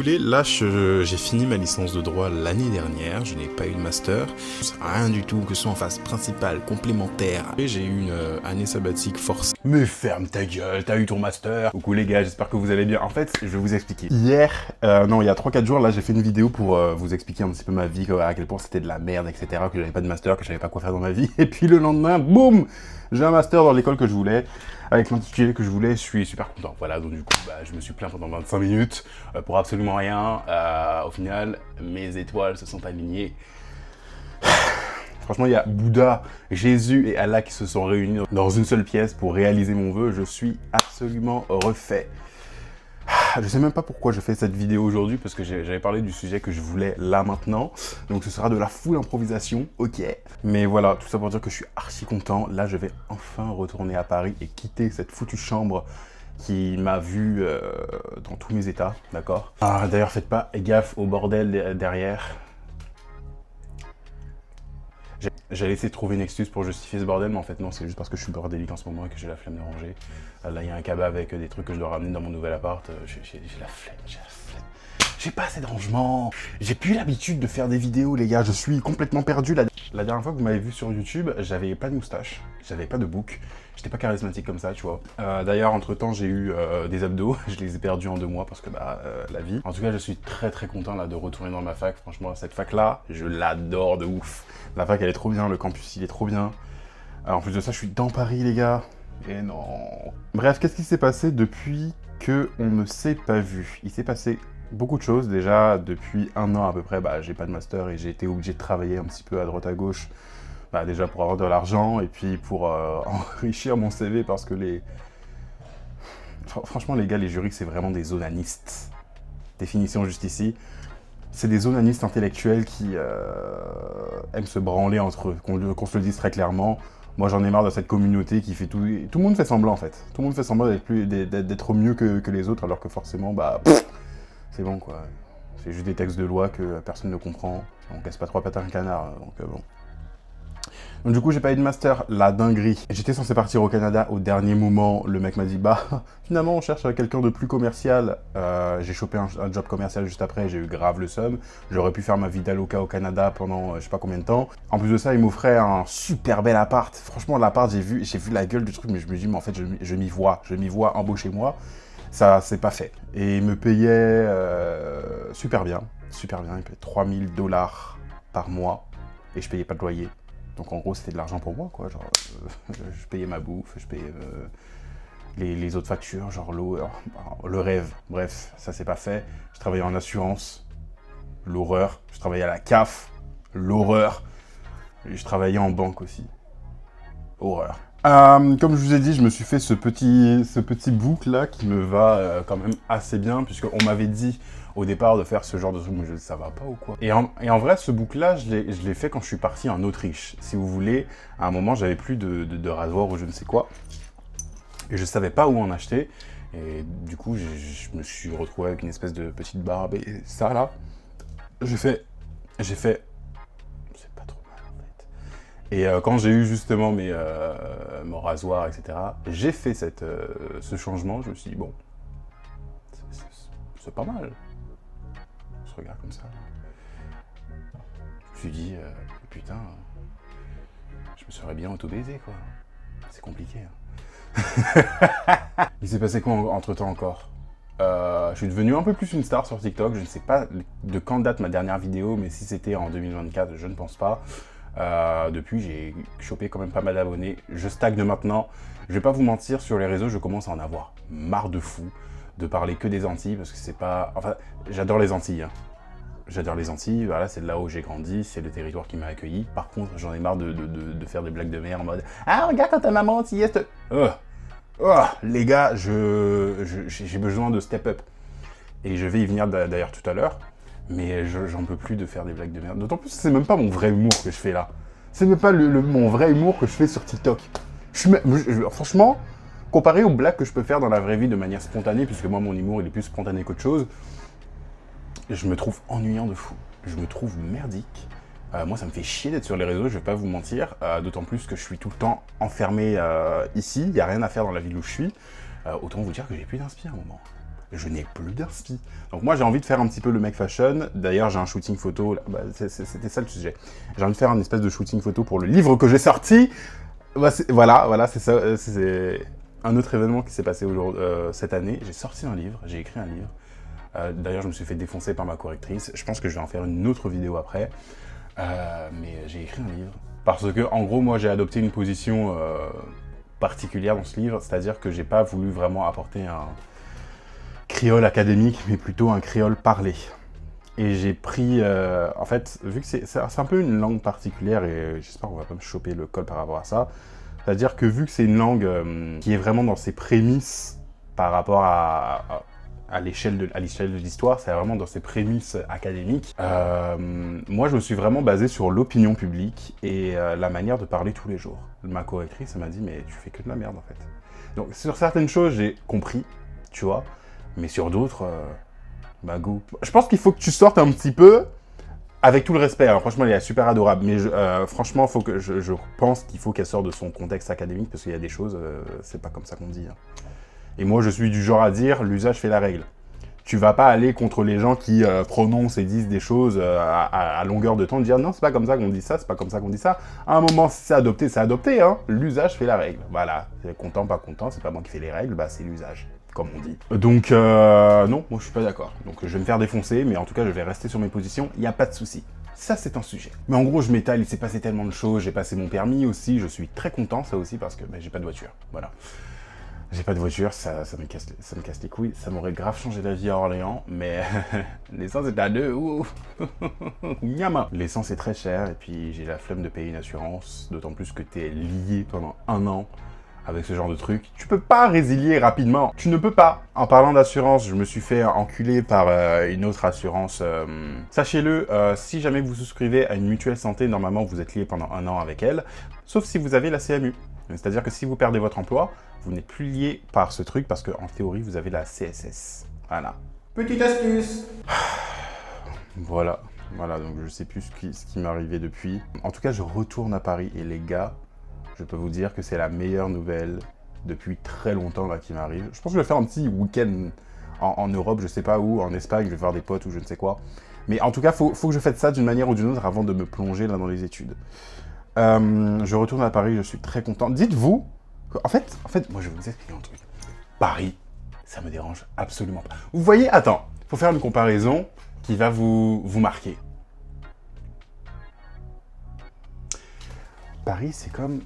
voulez, là j'ai fini ma licence de droit l'année dernière, je n'ai pas eu de master, rien du tout, que ce soit en phase principale, complémentaire. Et j'ai eu une année sabbatique forcée. Mais ferme ta gueule, t'as eu ton master. Coucou les gars, j'espère que vous allez bien. En fait, je vais vous expliquer. Hier, non, il y a 3-4 jours, là j'ai fait une vidéo pour vous expliquer un petit peu ma vie, à quel point c'était de la merde, etc. Que j'avais pas de master, que je savais pas quoi faire dans ma vie. Et puis le lendemain, boum, j'ai un master dans l'école que je voulais. Avec l'intitulé que je voulais, je suis super content. Voilà, donc du coup, je me suis plaint pendant 25 minutes pour absolument rien. Au final, mes étoiles se sont alignées. Franchement, il y a Bouddha, Jésus et Allah qui se sont réunis dans une seule pièce pour réaliser mon vœu. Je suis absolument refait. Je sais même pas pourquoi je fais cette vidéo aujourd'hui, parce que j'avais parlé du sujet que je voulais là maintenant. Donc ce sera de la full improvisation, ok. Mais voilà, tout ça pour dire que je suis archi content. Là, je vais enfin retourner à Paris et quitter cette foutue chambre qui m'a vu dans tous mes états, d'accord. D'ailleurs, faites pas gaffe au bordel derrière. J'allais essayer de trouver une excuse pour justifier ce bordel, mais en fait non, c'est juste parce que je suis bordélique en ce moment et que j'ai la flemme de ranger. Là, il y a un cabas avec des trucs que je dois ramener dans mon nouvel appart. J'ai la flemme, j'ai la flemme. J'ai pas assez de rangement. J'ai plus l'habitude de faire des vidéos, les gars. Je suis complètement perdu. La dernière fois que vous m'avez vu sur YouTube, j'avais pas de moustache, j'avais pas de bouc. J'étais pas charismatique comme ça, tu vois. D'ailleurs, entre-temps, j'ai eu des abdos. Je les ai perdus en 2 mois parce que, la vie. En tout cas, je suis très très content là de retourner dans ma fac. Franchement, cette fac-là, je l'adore de ouf. La fac, elle est trop bien. Le campus, il est trop bien. En plus de ça, je suis dans Paris, les gars. Et non. Bref, qu'est-ce qui s'est passé depuis que on ne s'est pas vu? Il s'est passé beaucoup de choses. Déjà, depuis 1 an à peu près, j'ai pas de master et j'ai été obligé de travailler un petit peu à droite à gauche. Déjà pour avoir de l'argent et puis pour enrichir mon CV parce que franchement les gars, les jurys c'est vraiment des onanistes. Définition juste ici. C'est des onanistes intellectuels qui aiment se branler entre eux, qu'on se le dise très clairement. Moi j'en ai marre de cette communauté qui fait tout... Tout le monde fait semblant en fait. Tout le monde fait semblant d'être mieux que les autres alors que forcément c'est bon quoi. C'est juste des textes de loi que personne ne comprend. On casse pas 3 pattes à un canard, donc bon. Donc du coup, j'ai pas eu de master, la dinguerie. J'étais censé partir au Canada au dernier moment. Le mec m'a dit, finalement, on cherche quelqu'un de plus commercial. J'ai chopé un job commercial juste après, j'ai eu grave le seum. J'aurais pu faire ma vie d'aloca au Canada pendant je sais pas combien de temps. En plus de ça, il m'offrait un super bel appart. Franchement, l'appart, j'ai vu la gueule du truc, mais je me dis, mais en fait, je m'y vois embaucher moi. Ça, c'est pas fait. Et il me payait super bien. Il me payait $3000 par mois. Et je payais pas de loyer. Donc en gros, c'était de l'argent pour moi, quoi. Genre, je payais ma bouffe, je payais les autres factures, genre l'eau, le rêve. Bref, ça c'est pas fait. Je travaillais en assurance, l'horreur. Je travaillais à la CAF, l'horreur. Et je travaillais en banque aussi, horreur. Comme je vous ai dit, je me suis fait ce petit book là qui me va quand même assez bien, puisqu'on m'avait dit au départ de faire ce genre de truc, mais je dis ça va pas ou quoi. Et en vrai, ce book là, je l'ai fait quand je suis parti en Autriche. Si vous voulez, à un moment, j'avais plus de rasoir ou je ne sais quoi. Et je savais pas où en acheter. Et du coup, je me suis retrouvé avec une espèce de petite barbe. Et ça là, j'ai fait, c'est pas trop mal en fait. Et quand j'ai eu justement mon rasoir, etc., j'ai fait ce changement. Je me suis dit, bon, c'est pas mal. Je regarde comme ça. Je me suis dit, putain, je me serais bien auto-baisé, quoi. C'est compliqué. Il s'est passé quoi entre-temps encore? Je suis devenu un peu plus une star sur TikTok. Je ne sais pas de quand date ma dernière vidéo, mais si c'était en 2024, je ne pense pas. Depuis, j'ai chopé quand même pas mal d'abonnés. Je stagne maintenant. Je vais pas vous mentir, sur les réseaux, je commence à en avoir marre de fou. De parler que des Antilles, parce que c'est pas... Enfin, j'adore les Antilles, hein. J'adore les Antilles, voilà, c'est là où j'ai grandi, c'est le territoire qui m'a accueilli. Par contre, j'en ai marre de faire des blagues de merde en mode « Ah, regarde quand ta maman antillais te... » les gars, j'ai besoin de step up. Et je vais y venir d'ailleurs tout à l'heure, mais j'en peux plus de faire des blagues de merde. D'autant plus que c'est même pas mon vrai humour que je fais là. C'est même pas mon vrai humour que je fais sur TikTok. Franchement... Comparé aux blagues que je peux faire dans la vraie vie de manière spontanée, puisque moi, mon humour, il est plus spontané qu'autre chose, je me trouve ennuyant de fou. Je me trouve merdique. Moi, ça me fait chier d'être sur les réseaux, je vais pas vous mentir. D'autant plus que je suis tout le temps enfermé ici. Il n'y a rien à faire dans la ville où je suis. Autant vous dire que j'ai plus d'inspi à un moment. Je n'ai plus d'inspi. Donc moi, j'ai envie de faire un petit peu le mec fashion. D'ailleurs, j'ai un shooting photo. Bah, c'était ça le sujet. J'ai envie de faire une espèce de shooting photo pour le livre que j'ai sorti. Bah, voilà, c'est ça. C'est un autre événement qui s'est passé cette année. J'ai sorti un livre, j'ai écrit un livre. D'ailleurs, je me suis fait défoncer par ma correctrice. Je pense que je vais en faire une autre vidéo après. Mais j'ai écrit un livre. Parce que, en gros, moi, j'ai adopté une position particulière dans ce livre. C'est-à-dire que j'ai pas voulu vraiment apporter un créole académique, mais plutôt un créole parlé. Et j'ai pris... en fait, vu que c'est un peu une langue particulière, et j'espère qu'on va pas me choper le col par rapport à ça, c'est-à-dire que vu que c'est une langue qui est vraiment dans ses prémices par rapport à l'échelle de l'histoire, c'est vraiment dans ses prémices académiques. Moi, je me suis vraiment basé sur l'opinion publique et la manière de parler tous les jours. Ma correctrice, elle m'a dit, mais tu fais que de la merde, en fait. Donc, sur certaines choses, j'ai compris, tu vois, mais sur d'autres, bah, go. Je pense qu'il faut que tu sortes un petit peu, avec tout le respect, hein. Franchement, elle est super adorable, mais franchement, je pense qu'il faut qu'elle sorte de son contexte académique, parce qu'il y a des choses, c'est pas comme ça qu'on dit, hein. Et moi, je suis du genre à dire, l'usage fait la règle. Tu vas pas aller contre les gens qui prononcent et disent des choses à longueur de temps, dire non, c'est pas comme ça qu'on dit ça, c'est pas comme ça qu'on dit ça. À un moment, si c'est adopté, hein. L'usage fait la règle. Voilà, content, pas content, c'est pas moi qui fais les règles, bah c'est l'usage, comme on dit. Donc, non, moi je suis pas d'accord. Donc je vais me faire défoncer, mais en tout cas, je vais rester sur mes positions, il n'y a pas de souci. Ça, c'est un sujet. Mais en gros, je m'étale, il s'est passé tellement de choses, j'ai passé mon permis aussi, je suis très content, ça aussi, parce que bah, j'ai pas de voiture. Voilà. J'ai pas de voiture, ça me casse les couilles. Ça m'aurait grave changé la vie à Orléans, mais l'essence est à 2. L'essence est très chère, et puis j'ai la flemme de payer une assurance, d'autant plus que t'es lié pendant 1 an avec ce genre de truc. Tu peux pas résilier rapidement, tu ne peux pas. En parlant d'assurance, je me suis fait enculer par une autre assurance. Sachez-le, si jamais vous souscrivez à une mutuelle santé, normalement vous êtes lié pendant 1 an avec elle, sauf si vous avez la CMU. C'est-à-dire que si vous perdez votre emploi, vous n'êtes plus lié par ce truc parce qu'en théorie, vous avez la CSS. Voilà. Petite astuce. Voilà, donc je sais plus ce qui m'est arrivé depuis. En tout cas, je retourne à Paris et les gars, je peux vous dire que c'est la meilleure nouvelle depuis très longtemps là qui m'arrive. Je pense que je vais faire un petit week-end en Europe, je sais pas où, en Espagne, je vais voir des potes ou je ne sais quoi. Mais en tout cas, faut que je fasse ça d'une manière ou d'une autre avant de me plonger là dans les études. Je retourne à Paris, je suis très content. Dites-vous, en fait, moi je vais vous expliquer un truc. Paris, ça me dérange absolument pas. Vous voyez, attends, faut faire une comparaison qui va vous marquer. Paris, c'est comme...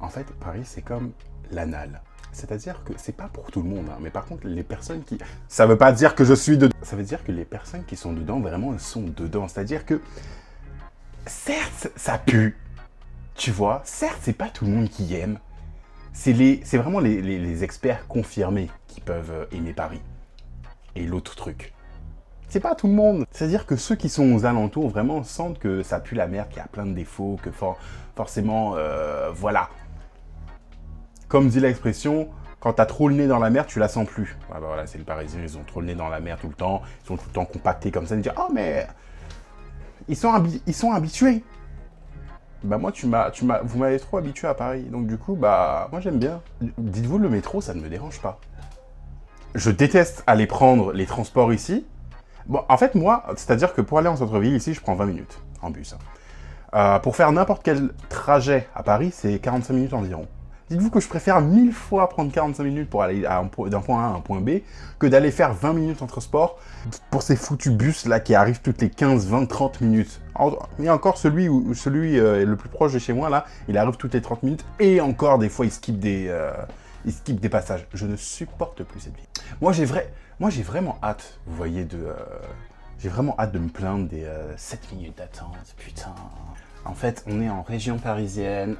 En fait, Paris, c'est comme l'anal. C'est-à-dire que c'est pas pour tout le monde, hein, mais par contre, les personnes qui... Ça veut pas dire que je suis dedans. Ça veut dire que les personnes qui sont dedans, vraiment, elles sont dedans. C'est-à-dire que, certes, ça pue. Tu vois, certes, c'est pas tout le monde qui aime. C'est vraiment les experts confirmés qui peuvent aimer Paris. Et l'autre truc, c'est pas tout le monde. C'est-à-dire que ceux qui sont aux alentours vraiment sentent que ça pue la merde, qu'il y a plein de défauts, que forcément, voilà. Comme dit l'expression, quand t'as trop le nez dans la merde, tu la sens plus. Voilà, c'est le Parisien, ils ont trop le nez dans la merde tout le temps. Ils sont tout le temps compactés comme ça, ils disent « Oh, mais ils sont habitués ». Bah moi, vous m'avez trop habitué à Paris, donc du coup, bah, moi j'aime bien. Dites-vous, le métro, ça ne me dérange pas. Je déteste aller prendre les transports ici. Bon, en fait, moi, c'est-à-dire que pour aller en centre-ville, ici, je prends 20 minutes en bus. Pour faire n'importe quel trajet à Paris, c'est 45 minutes environ. Dites-vous que je préfère 1000 fois prendre 45 minutes pour aller d'un point A à un point B que d'aller faire 20 minutes en transport pour ces foutus bus là qui arrivent toutes les 15, 20, 30 minutes. Et encore celui le plus proche de chez moi là, il arrive toutes les 30 minutes et encore des fois il skip des passages. Je ne supporte plus cette vie. Moi j'ai vraiment hâte, vous voyez, j'ai vraiment hâte de me plaindre des 7 minutes d'attente, putain. En fait, on est en région parisienne,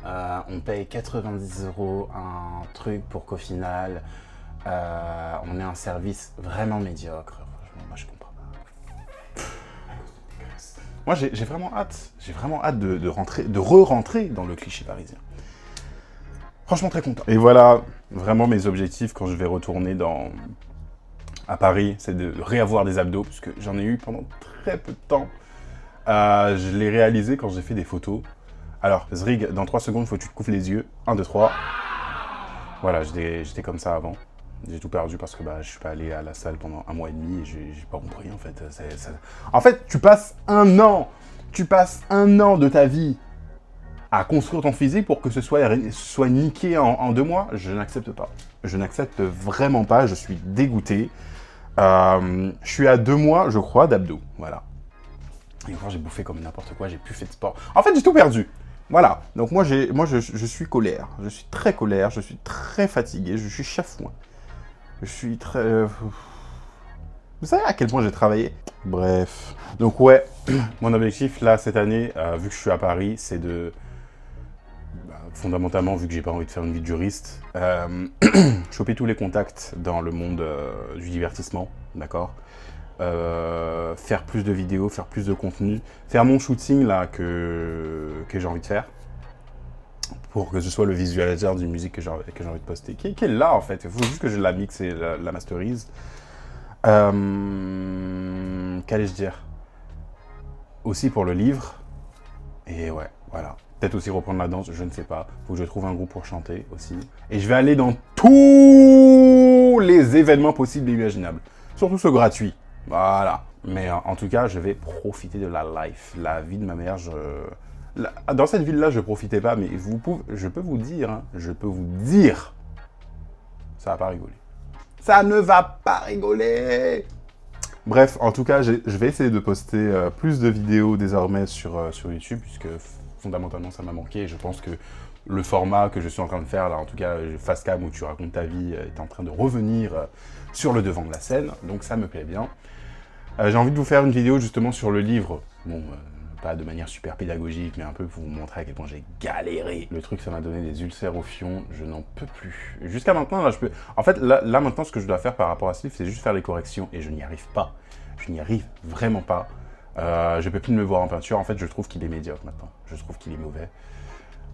on paye 90 € un truc pour qu'au final, on ait un service vraiment médiocre. Franchement, moi je comprends pas. Moi j'ai vraiment hâte de re-rentrer dans le cliché parisien. Franchement très content. Et voilà, vraiment mes objectifs quand je vais retourner à Paris, c'est de réavoir des abdos, parce que j'en ai eu pendant très peu de temps. Je l'ai réalisé quand j'ai fait des photos. Alors, Zrig, dans 3 secondes, il faut que tu te couvres les yeux. 1, 2, 3. Voilà, j'étais comme ça avant. J'ai tout perdu parce que bah, je suis pas allé à la salle pendant 1 mois et demi et j'ai pas compris en fait. En fait, tu passes 1 an de ta vie à construire ton physique pour que ce soit niqué en 2 mois. Je n'accepte pas. Je n'accepte vraiment pas, je suis dégoûté. Je suis à 2 mois, je crois, d'abdos. Voilà. Et encore, j'ai bouffé comme n'importe quoi, j'ai plus fait de sport. En fait, j'ai tout perdu. Voilà. Donc moi, je suis colère. Je suis très colère, je suis très fatigué, je suis chafouin. Je suis très... Vous savez à quel point j'ai travaillé? Bref. Donc ouais, mon objectif là, cette année, vu que je suis à Paris, c'est de... fondamentalement, vu que j'ai pas envie de faire une vie de juriste, choper tous les contacts dans le monde du divertissement, d'accord, faire plus de vidéos, faire plus de contenu, faire mon shooting là que j'ai envie de faire, pour que ce soit le visualisateur d'une musique que j'ai envie de poster, qui est là en fait, il faut juste que je la mixe et la masterise. Qu'allais-je dire? Aussi pour le livre, et ouais, voilà. Peut-être aussi reprendre la danse, je ne sais pas. Faut que je trouve un groupe pour chanter aussi. Et je vais aller dans tous les événements possibles et imaginables. Surtout ceux gratuits. Voilà. Mais en tout cas, je vais profiter de la life. La vie de ma mère, dans cette ville-là, je ne profitais pas, mais je peux vous dire, hein, ça va pas rigoler. Ça ne va pas rigoler. Bref, en tout cas, je vais essayer de poster plus de vidéos désormais sur YouTube, puisque fondamentalement, ça m'a manqué. Et je pense que le format que je suis en train de faire, là, en tout cas, Fast Cam, où tu racontes ta vie, est en train de revenir sur le devant de la scène. Donc ça me plaît bien. J'ai envie de vous faire une vidéo justement sur le livre. Bon, pas de manière super pédagogique, mais un peu pour vous montrer à quel point j'ai galéré. Le truc, ça m'a donné des ulcères au fion, je n'en peux plus. Jusqu'à maintenant, là, je peux... En fait, là, maintenant, ce que je dois faire par rapport à ce livre, c'est juste faire les corrections, et je n'y arrive pas. Je n'y arrive vraiment pas. Je peux plus me voir en peinture, en fait, je trouve qu'il est médiocre maintenant. Je trouve qu'il est mauvais.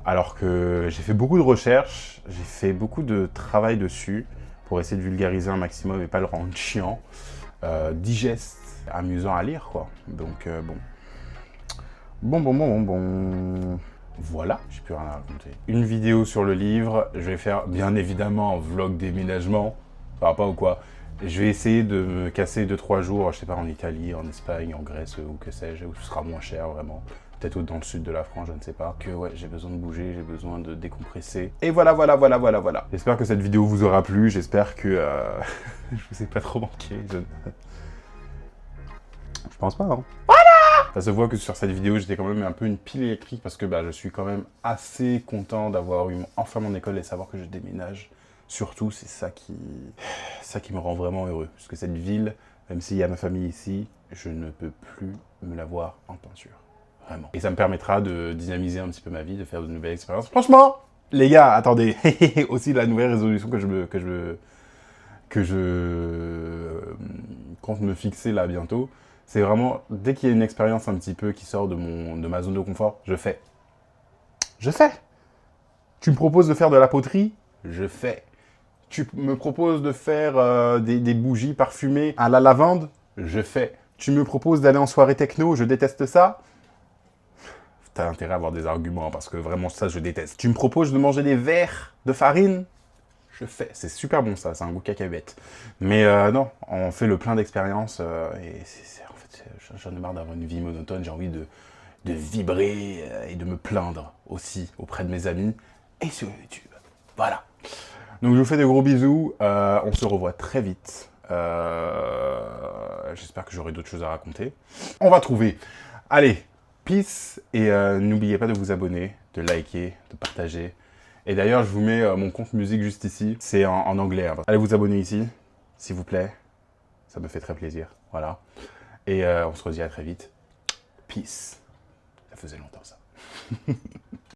Alors que j'ai fait beaucoup de recherches, j'ai fait beaucoup de travail dessus, pour essayer de vulgariser un maximum et pas le rendre chiant, digeste, amusant à lire, quoi. Donc, bon. Bon. Voilà, j'ai plus rien à raconter. Une vidéo sur le livre, je vais faire bien évidemment un vlog déménagement, ça va pas ou quoi. Je vais essayer de me casser 2-3 jours, je sais pas, en Italie, en Espagne, en Grèce, ou que sais-je, où ce sera moins cher vraiment. Peut-être dans le sud de la France, je ne sais pas. Que ouais, j'ai besoin de bouger, j'ai besoin de décompresser. Et voilà. J'espère que cette vidéo vous aura plu, j'espère que je vous ai pas trop manqué. Je pense pas, hein. Ça se voit que sur cette vidéo, j'étais quand même un peu une pile électrique parce que bah, je suis quand même assez content d'avoir eu enfin mon école et savoir que je déménage. Surtout, c'est ça qui me rend vraiment heureux. Parce que cette ville, même s'il y a ma famille ici, je ne peux plus me la voir en peinture. Vraiment. Et ça me permettra de dynamiser un petit peu ma vie, de faire de nouvelles expériences. Franchement, les gars, attendez. Aussi la nouvelle résolution que je compte me fixer là bientôt. C'est vraiment, dès qu'il y a une expérience un petit peu qui sort de ma zone de confort, je fais. Je fais. Tu me proposes de faire de la poterie? Je fais. Tu me proposes de faire des bougies parfumées à la lavande? Je fais. Tu me proposes d'aller en soirée techno? Je déteste ça. T'as intérêt à avoir des arguments, parce que vraiment ça, je déteste. Tu me proposes de manger des verres de farine? Je fais. C'est super bon ça, c'est un goût cacahuète. Mais non, on fait le plein d'expériences et en fait, j'en ai marre d'avoir une vie monotone, j'ai envie de vibrer et de me plaindre aussi auprès de mes amis et sur YouTube. Voilà. Donc je vous fais de gros bisous, on se revoit très vite. J'espère que j'aurai d'autres choses à raconter. On va trouver. Allez, peace et n'oubliez pas de vous abonner, de liker, de partager. Et d'ailleurs, je vous mets mon compte musique juste ici. C'est en anglais. Hein. Allez vous abonner ici, s'il vous plaît. Ça me fait très plaisir. Voilà. Et on se redit à très vite. Peace. Ça faisait longtemps, ça.